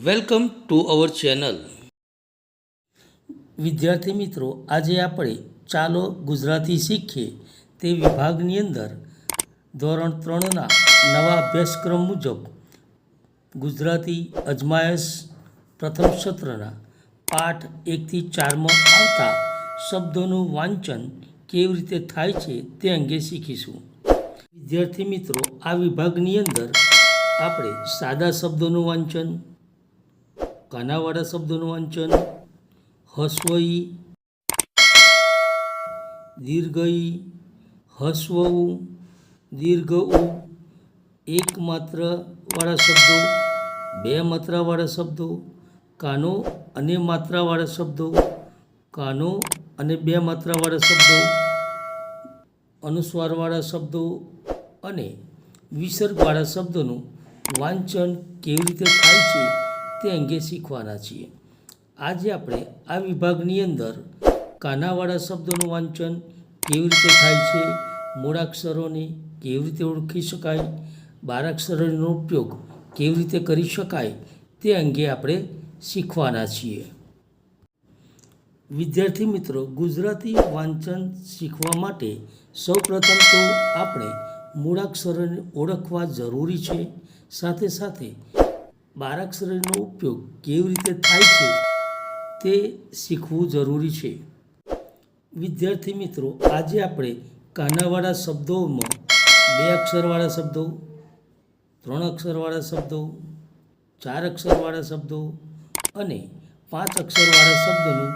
Welcome to our channel. વિદ્યાર્થી મિત્રો, આજે આપણે ચાલો ગુજરાતી શીખીએ તે વિભાગની અંદર ધોરણ 3ના નવા અભ્યાસક્રમ મુજબ ગુજરાતી અજમાયશ પ્રથમ સત્રના પાઠ 1થી 4માં આવતા શબ્દોનું વાંચન કેવી રીતે થાય છે તે અંગે શીખીશું. વિદ્યાર્થી મિત્રો, આ વિભાગની અંદર આપણે સાદા શબ્દોનું વાંચન, કાનાવાળા શબ્દોનું વાંચન, હસ્વ ઈ, દીર્ઘ ઈ, હસ્વ ઉ, દીર્ઘ ઉ, એક માત્રાવાળા શબ્દો, બે માત્રાવાળા શબ્દો, કાનો અને માત્રાવાળા શબ્દો, કાનો અને બે માત્રાવાળા શબ્દો, અનુસ્વારવાળા શબ્દો અને વિસર્ગવાળા શબ્દોનું વાંચન કેવી રીતે થાય છે તે અંગે શીખવાના છીએ. આજે આપણે આ વિભાગની અંદર કાનાવાળા શબ્દોનું વાંચન કેવી રીતે થાય છે, મૂળાક્ષરોને કેવી રીતે ઓળખી શકાય, બારાક્ષરોનો ઉપયોગ કેવી રીતે કરી શકાય તે અંગે આપણે શીખવાના છીએ. વિદ્યાર્થી મિત્રો, ગુજરાતી વાંચન શીખવા માટે સૌપ્રથમ તો આપણે મૂળાક્ષરોને ઓળખવા જરૂરી છે. સાથે સાથે બારાક્ષરોનો ઉપયોગ કેવી રીતે થાય છે તે શીખવું જરૂરી છે. વિદ્યાર્થી મિત્રો, આજે આપણે કાનાવાળા શબ્દોમાં 2 અક્ષરવાળા શબ્દો, 3 અક્ષરવાળા શબ્દો, 4 અક્ષરવાળા શબ્દો અને 5 અક્ષરવાળા શબ્દોનું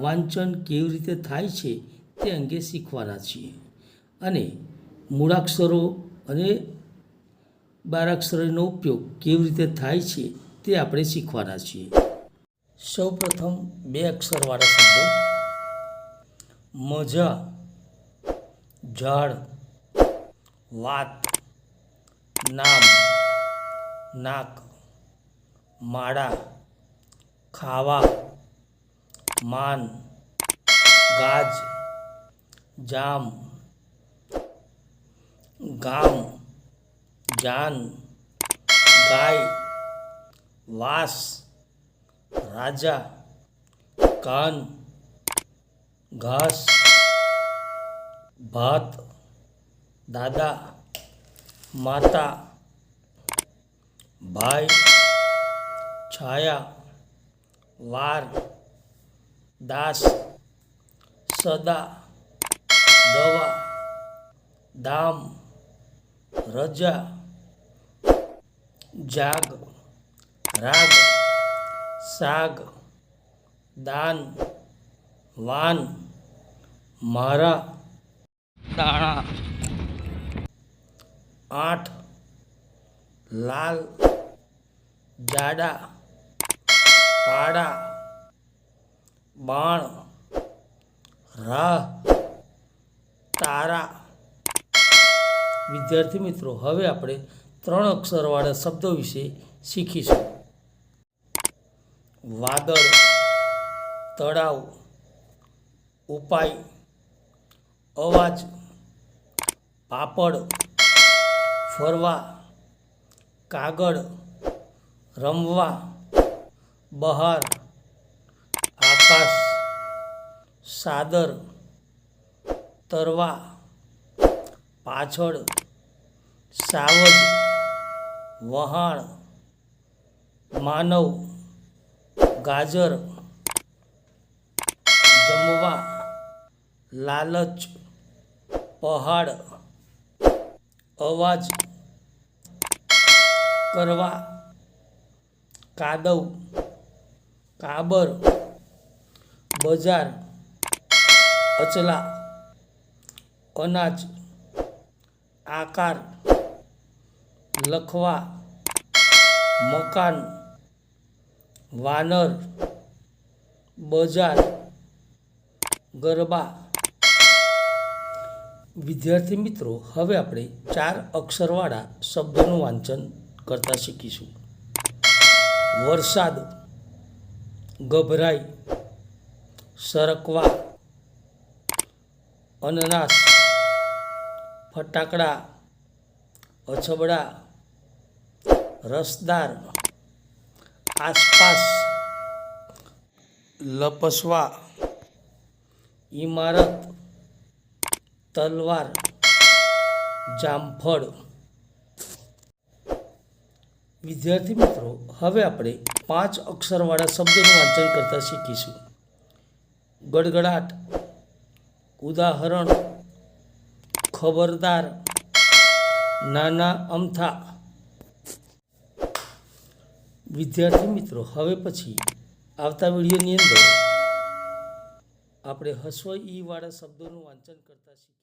વાંચન કેવી રીતે થાય છે તે અંગે શીખવાના છીએ અને મૂળાક્ષરો અને બારાક્ષરોનો ઉપયોગ કેવી રીતે થાય છે તે આપણે શીખવાના છીએ. સૌપ્રથમ 2 અક્ષરવાળા શબ્દો: મજા, ઝાડ, વાત, નામ, નાક, માળા, ખાવા, માન, ગાજ, જામ, ગામ, જાન, ગાય, વાસ, રાજા, કાન, ઘાસ, ભાત, દાદા, માતા, ભાઈ, છાયા, વાર, દાસ, સદા, દવા, દામ, રજા, જાગ, રાગ, સાગ, દાન, વાન, મારા, દાણા, આઠ, લાલ, જાડા, પાડા, બાણ, રાહ, તારા. વિદ્યાર્થી મિત્રો, હવે આપણે 3 અક્ષરવાળા શબ્દો વિશે શીખીશું. વાદળ, તળાવ, ઉપાય, અવાજ, પાપડ, ફરવા, કાગળ, રમવા, બહાર, આકાશ, સાદર, તરવા, પાછળ, સાવજ, વહાણ, માનવ, ગાજર, જમવા, લાલચ, પહાડ, અવાજ, કરવા, કાદવ, કાબર, બજાર, અચલા, અનાજ, આકાર, લખવા, મકાન, વાનર, બજાર, ગરબા. વિદ્યાર્થી મિત્રો, હવે આપણે 4 અક્ષરવાળા શબ્દોનું વાંચન કરતા શીખીશું. વરસાદ, ગભરાઈ, સરકવા, અનનાસ, ફટાકડા, અછબડા, રસદાર, આસપાસ, લપસવા, ઇમારત, તલવાર, જામફળ. વિદ્યાર્થી મિત્રો, હવે આપણે 5 અક્ષરવાળા શબ્દોનું વાંચન કરતા શીખીશું. ગડગડાટ, ઉદાહરણ, ખબરદાર, નાના અમથા. વિદ્યાર્થી મિત્રો, હવે પછી આવતા વિડીયોની અંદર આપણે હસ્વ ઈ વાળા શબ્દોનું વાંચન કરતા શીખીશું.